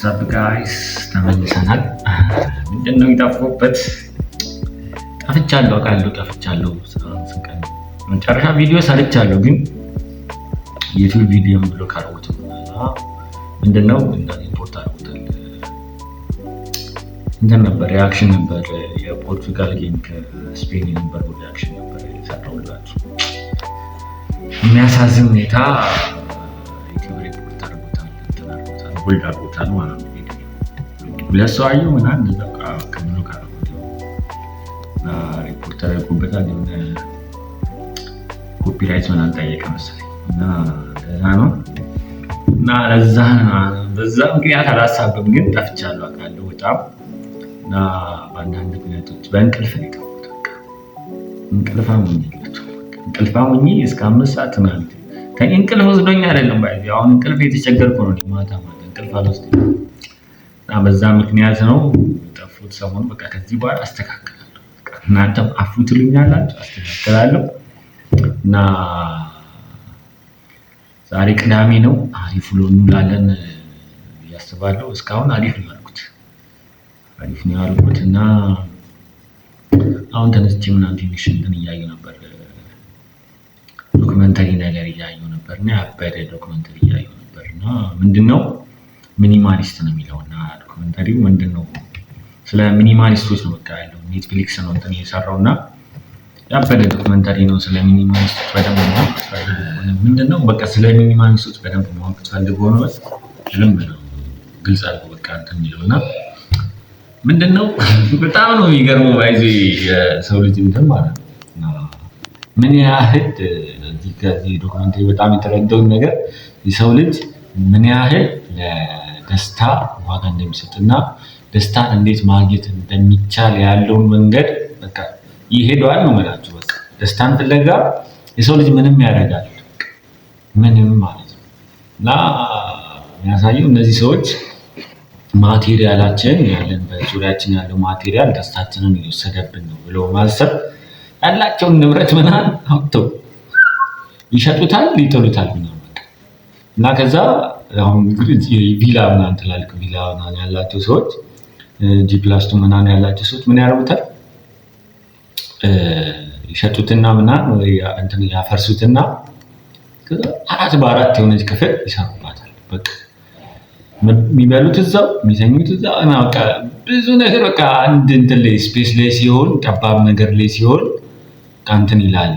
ዋትስአፕ ጋይስ ተመልሰናል። ምንድነው የጠፋሁበት? ጠፍቻለሁ። ስንቀን መጨረሻ ቪዲዮ ሰርቻለሁ ግን ዩቲዩብ ቪዲዮ ብሎ ካረጉት ምንድነው ኢምፖርት አድርጎታል። እንትን ነበር ሪአክሽን ነበር የፖርቱጋል ጌም ከስፔን ነበር ሪአክሽን ነበር የሰራሁላችሁ። የሚያሳዝን ሁኔታ ዩቲዩብ ሪፖርት አድርጎታል ሆልድ አድርጎታል ማለት ነው። ሁለት ሰው አየሁ ምናምን እንደዛ ከብሎ ካረጉት ሪፖርት አድርጎበታል። የሆነ ኮፒራይት ምናምን ጠየቀ መሰለኝ እና ለዛ ነው እና በዛ ምክንያት አላሳብም ግን ጠፍቻለሁ አውቃለሁ በጣም እና በአንዳንድ ምክንያቶች በእንቅልፍ ነው የጠፋሁት። እንቅልፋም ሆኜ እስከ 5 ሰዓት ምናምን እንቅልፍ ወስዶኝ አይደለም ባይ አሁን እንቅልፍ የተቸገርኩ ነው ማታ እንቅልፍ አልወስድም እና በዛ ምክንያት ነው የጠፋሁት። ሰሞኑን በቃ ከዚህ በኋላ አስተካክላለሁ። እናንተም አፉ ትሉኛላችሁ አስተካክላለሁ እና ዛሬ ቅዳሜ ነው። አሪፍ ውሎ እንውላለን ያስባለሁ። እስካሁን አሪፍ ነው ያልኩት እና አሁን ተነስቼ ምናምን ትንሽ እንትን እያየሁ ነበር ዶክመንተሪ ነገር እያየሁ ነበር እና ያበደ ዶክመንተሪ እያየሁ ነበር እና ምንድነው ሚኒማሊስት ነው የሚለውና ዶክመንተሪው ምንድነው ስለ ሚኒማሊስቶች ነው በቃ ያለው። ኔትፍሊክስ ነው እንትን የሰራውና ያበደ ዶክመንተሪ ነው ስለ ሚኒማሊስቶች በደንብ ማወቅ ፈልጎ ነው። ምንድነው በቃ ስለ ሚኒማሊስቶች በደንብ ማወቅ ፈልጎ ነው ልም ነው ግልጽ አድርጎ በቃ እንትን የሚለውና ምንድነው በጣም ነው የሚገርመው ባይዚ የሰው ልጅ እንትን ማለት ነው ምን ያህል እዚህ ዶክመንተሪ በጣም የተረዳውን ነገር የሰው ልጅ ምን ያህል ለደስታ ዋጋ እንደሚሰጥና ደስታን እንዴት ማግኘት እንደሚቻል ያለውን መንገድ በቃ ይሄዳል ነው ማለት በቃ ደስታን ፍለጋ የሰው ልጅ ምንም ያደርጋል ምንም ማለት ነው እና የሚያሳየው እነዚህ ሰዎች ማቴሪያላችን ያለን በዙሪያችን ያለው ማቴሪያል ደስታችንን እየወሰደብን ነው ብለው ማሰብ ያላቸውን ንብረት ምናምን አውጥተው ይሸጡታል ይጥሉታል እና ከዛ አሁን ቪላ ምናምን ትላልቅ ቪላ ምናምን ያላቸው ሰዎች ጂፕላስቱ ምናምን ያላቸው ሰዎች ምን ያደርጉታል ይሸጡትና ምናምን ወይ እንትን ያፈርሱትና ከዛ 4x4 የሆነች ክፍል ይሰሩባታል። በቃ የሚበሉት እዛው የሚተኙት እዛው እና በቃ ብዙ ነገር በቃ አንድ እንትን ላይ ስፔስ ላይ ሲሆን ጠባብ ነገር ላይ ሲሆን እንትን ይላል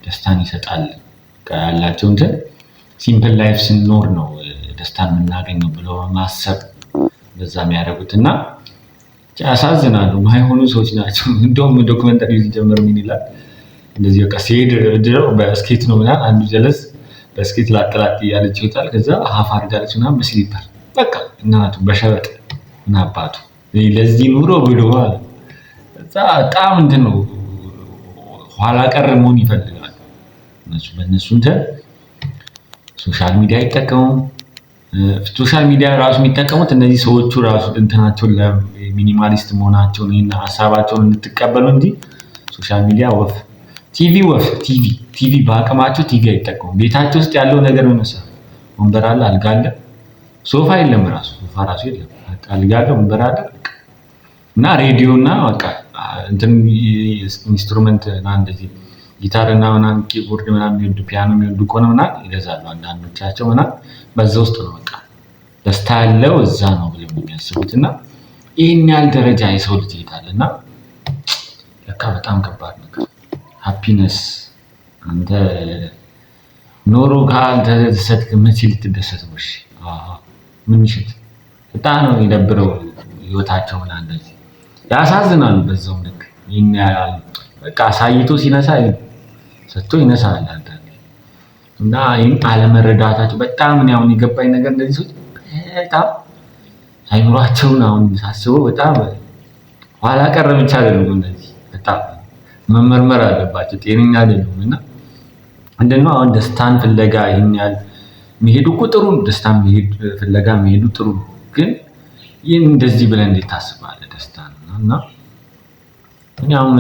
ደስታን ይሰጣል። ያላቸው እንትን ሲምፕል ላይፍ ስንኖር ነው ደስታን የምናገኘው ብሎ ማሰብ በዛ የሚያደርጉትና ያሳዝናሉ። ማይሆኑ ሰዎች ናቸው። እንደውም ዶክመንተሪ ሲጀምር ምን ይላል እንደዚህ በቃ ሲሄድ ድረው በስኬት ነው ምናምን አንዱ ጀለስ በስኬት ላጥላጥ እያለች ይወጣል። ከዛ ሀፍ አድርጋለች ምናምን በስሊፐር በቃ እናቱ በሸበጥ እና አባቱ ለዚህ ኑሮ ብሎ ማለት እዛ በጣም እንትን ነው ኋላ ቀር መሆን ይፈልጋል። በእነሱ እንትን ሶሻል ሚዲያ አይጠቀሙም። ሶሻል ሚዲያ ራሱ የሚጠቀሙት እነዚህ ሰዎቹ ራሱ እንትናቸውን ለሚኒማሊስት መሆናቸውን እና ሀሳባቸውን እንድትቀበሉ እንጂ ሶሻል ሚዲያ ቲቪ በአቅማቸው ቲቪ አይጠቀሙም። ቤታቸው ውስጥ ያለው ነገር ምን መሰለህ ወንበር አለ፣ አልጋ አለ፣ ሶፋ የለም ሶፋ ራሱ የለም። አልጋ አለ፣ ወንበር አለ እና ሬዲዮ እና በቃ እንትን ኢንስትሩመንት እና እንደዚህ ጊታር እና ምናምን ኪቦርድ ምናምን የሚወዱ ፒያኖ የሚወዱ ከሆነ ምናምን ይገዛሉ አንዳንዶቻቸው ምናምን በዛ ውስጥ ነው በቃ ደስታ ያለው እዛ ነው ብለው የሚያስቡት እና ይህን ያህል ደረጃ የሰው ልጅ ይሄዳልና ለካ በጣም ከባድ ነገር ሃፒነስ አንተ ኖሮ ካልተደሰትክ መቼ ልትደሰት ነው? እሺ ምን ይሽት በጣም ነው የሚደብረው ህይወታቸው ምናምን እንደዚህ ያሳዝናሉ። በዛው ልክ ይሄን ያህል በቃ ሳይቶ ሲነሳ ሰጥቶ ይነሳል አንዳንዴ እና ይሄን አለመረዳታቸው በጣም ምን ያውን የገባኝ ነገር እንደዚህ ሰዎች በጣም አይምሯቸውን አሁን ሳስበው በጣም ኋላ ቀር ብቻ አይደሉም እንደዚህ በጣም መመርመር አለባቸው። ጤነኛ አይደሉም እና እንደነው አሁን ደስታን ፍለጋ ይሄን ያህል የሚሄዱ ቁጥሩ ደስታን ፍለጋ የሚሄዱ ጥሩ ግን ይሄን እንደዚህ ብለን እንዴት ታስባለህ ደስታን እና አሁን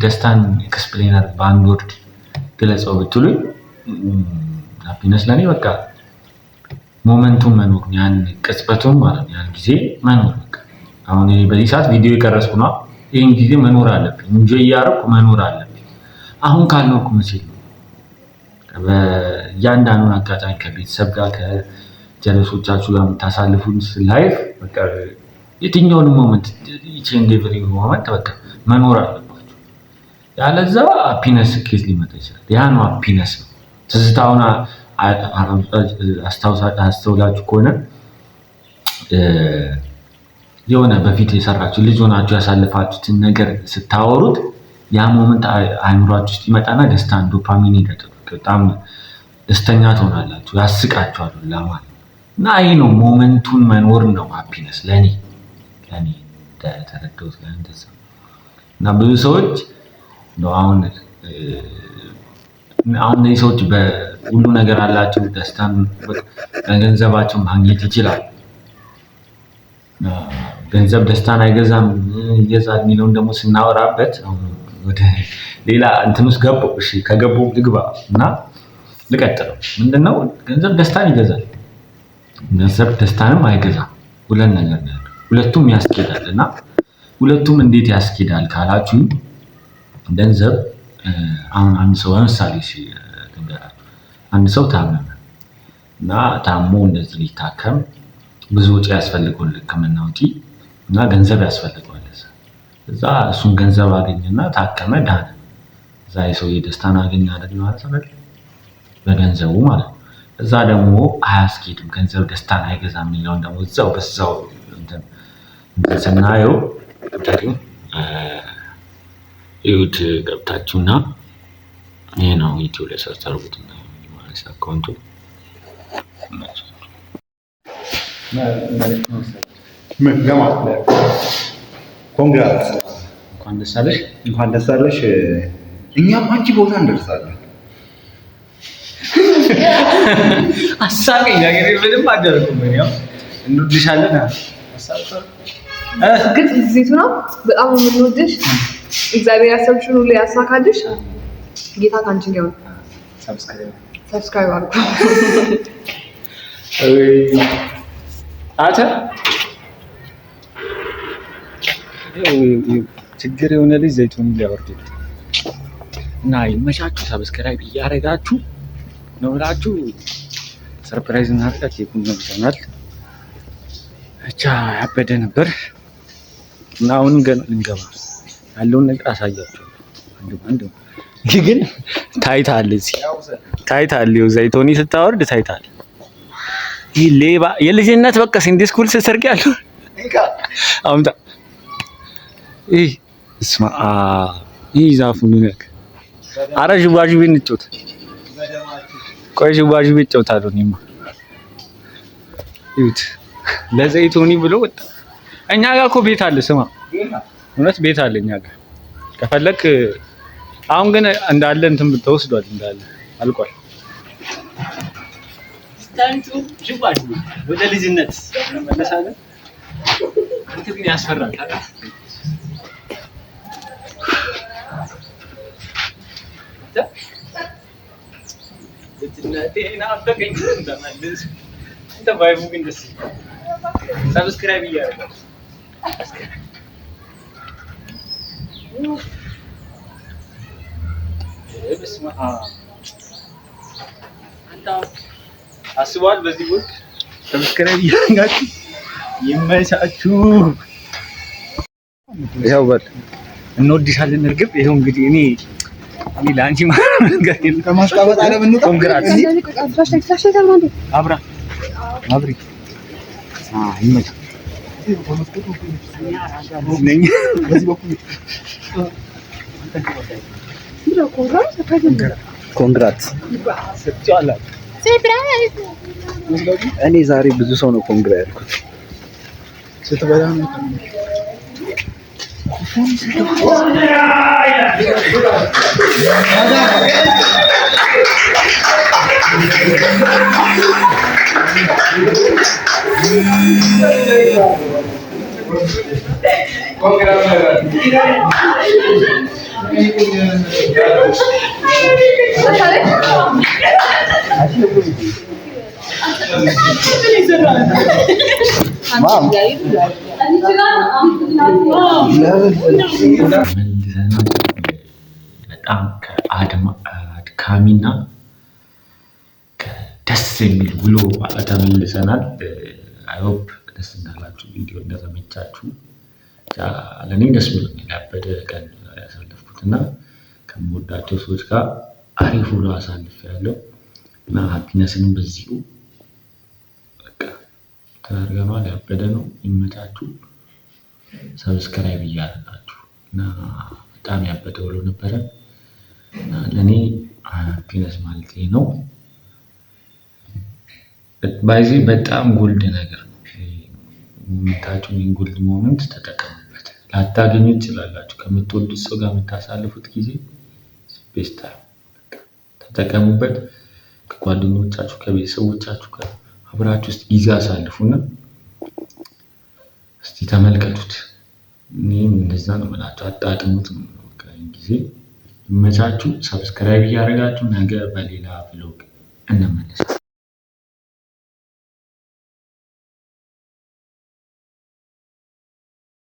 ደስታን ኤክስፕሌነር በአንድ ወርድ ግለጸው ብትሉኝ ሃፒነስ ለኔ በቃ ሞመንቱን መኖር ያን ቅጽበቱን ማለት ያን ጊዜ መኖር። አሁን በዚህ ሰዓት ቪዲዮ የቀረጽኩ ነው። ይህን ጊዜ መኖር አለብኝ እንጂ እያደረኩ መኖር አለብኝ። አሁን ካልኖርኩ መቼ ነው በእያንዳንዱን አጋጣሚ ከቤተሰብ ጋር ከጀለሶቻችሁ ጋር የምታሳልፉት ላይፍ በቃ የትኛውንም ሞመንት ኢቼንድ ኤቭሪ ሞመንት በቃ መኖር አለባችሁ። ያለዛ ሃፒነስ ኬዝ ሊመጣ ይችላል። ያ ነው ሃፒነስ ነው። ትዝታውን አስተውላችሁ ከሆነ የሆነ በፊት የሰራችሁ ልጅ ሆናችሁ ያሳልፋችሁትን ነገር ስታወሩት ያ ሞመንት አይምሯችሁ ውስጥ ይመጣና ደስታን ዶፓሚን ይደጥሩ በጣም ደስተኛ ትሆናላችሁ፣ ያስቃችኋል ለማለት እና ይሄ ነው ሞመንቱን መኖር ነው ሃፒነስ ለኔ ተረዳሁት። እንደዛ እና ብዙ ሰዎች ነው አሁን እነዚህ ሰዎች በሁሉ ነገር አላቸው፣ ደስታን በገንዘባቸው ማግኘት ይችላሉ። ገንዘብ ደስታን አይገዛም ይገዛል የሚለውን ደግሞ ስናወራበት ወደ ሌላ እንትን ውስጥ ገባሁ። እሺ ከገባሁ ልግባ እና ልቀጥለው። ምንድነው ገንዘብ ደስታን ይገዛል፣ ገንዘብ ደስታንም አይገዛም። ሁለት ነገር ነው ያለው። ሁለቱም ያስኬዳል እና ሁለቱም እንዴት ያስኬዳል ካላችሁ ገንዘብ አሁን አንድ ሰው ለምሳሌ ልንገራችሁ። አንድ ሰው ታመመ እና ታሞ እንደዚህ ሊታከም ብዙ ወጪ ያስፈልገዋል፣ ሕክምና ወጪ እና ገንዘብ ያስፈልገዋል። እዛ እሱን ገንዘብ አገኘና ታከመ፣ ዳነ። እዛ የሰውዬ ደስታን አገኘ አይደል ማለት ነው በገንዘቡ ማለት ነው። እዛ ደግሞ አያስኬድም፣ ገንዘብ ደስታን አይገዛም የሚለውን ደግሞ እዛው በዛው እንትን ስናየው ይሁት ገብታችሁና ይሄ ነው ዩቲዩብ ላይ ሰርች አድርጉትና ማለት አካውንቱ ኮንግራትስ እንኳን ደስ አለሽ፣ እንኳን ደስ አለሽ። እኛም አንቺ ቦታ እንደርሳለን። አሳቀኝ ነገር ምንም አደረኩም። ያው እንወድሻለን። ግን ዜቱ ነው በጣም የምንወድሽ። እግዚአብሔር ያሰብሽውን ሁሉ ያሳካልሽ። ጌታ ካንቺ ጋር ነው። ሰብስክራይብ አድርጉ። አተ ችግር የሆነ ልጅ ዘይቱን ሊያወርድ እና ይመቻችሁ። ሰብስክራይብ እያደረጋችሁ ነው ብላችሁ ሰርፕራይዝ እናደርጋት። ኬኩን ነው ይሰናል ብቻ ያበደ ነበር እና አሁን ገና እንገባ ያለውን ነገር አሳያችሁ። አንድ ግን ታይታል፣ እዚህ ታይታል። ዘይቶኒ ስታወርድ ታይታል። ይህ ሌባ የልጅነት በቃ ሲንዲ ስኩል ስትሰርቅ ያለው አምጣ። ይህ እስማ ይህ ዛፉን ነክ አረ ዥዋዥዌ እንጫወት። ቆይ ዥዋዥዌ እጫወታለሁ እኔማ። ይሁት ለዘይቶኒ ብሎ ወጣ። እኛ ጋር እኮ ቤት አለ። ስማ እውነት ቤት አለ እኛ ጋር ከፈለክ። አሁን ግን እንዳለ እንትን ተወስዷል፣ እንዳለ አልቋል። ስታንቱ ዥዋዥዌ ወደ ልጅነት መለሳለን። አንተ ግን ያስፈራል። ሰብስክራይብ እያደረጋችሁ አስበዋል። በዚህ ወቅት ሰብስክራይብ እያደረጋችሁ ይመቻችሁ። ይኸው በል እንወድሻለን እርግብ። ይኸው እንግዲህ እኔ ለአንቺ ነገር ከማስቀበጥ አለ ምን ነው ኮንግራት አብራ አብሪ ይመች ኮንግራት። እኔ ዛሬ ብዙ ሰው ነው ኮንግራ ያልኩት። ስትበላ ነው በጣም አድካሚና ደስ የሚል ውሎ ተመልሰናል። አይሆፕ ደስ እንዳላችሁ ቪዲዮ እንደተመቻችሁ። ለእኔ ደስ ብሎኛል። ያበደ ቀን ያሳለፍኩት እና ከምወዳቸው ሰዎች ጋር አሪፍ ውሎ አሳልፌያለሁ እና ሃፒነስንም በዚሁ በቃ ተናግረናል። ያበደ ነው። ይመቻችሁ። ሰብስክራይብ እያደረጋችሁ እና በጣም ያበደ ውሎ ነበረ እና ለእኔ ሃፒነስ ማለት ነው። ባይዚ በጣም ጎልድ ነገር ነው። የምታዩትን ጎልድ ሞመንት ተጠቀሙበት። ላታገኙ ትችላላችሁ። ከምትወዱት ሰው ጋር የምታሳልፉት ጊዜ ቤስት ተጠቀሙበት። ከጓደኞቻችሁ ከቤተሰቦቻችሁ ጋር አብራችሁ ውስጥ ጊዜ አሳልፉና እስቲ ተመልከቱት። እኔም እንደዛ ነው የምላችሁ። አጣጥሙት ነው ጊዜ። ይመቻችሁ። ሰብስክራይብ እያደረጋችሁ ነገ በሌላ ቭሎግ እንመለሳለን።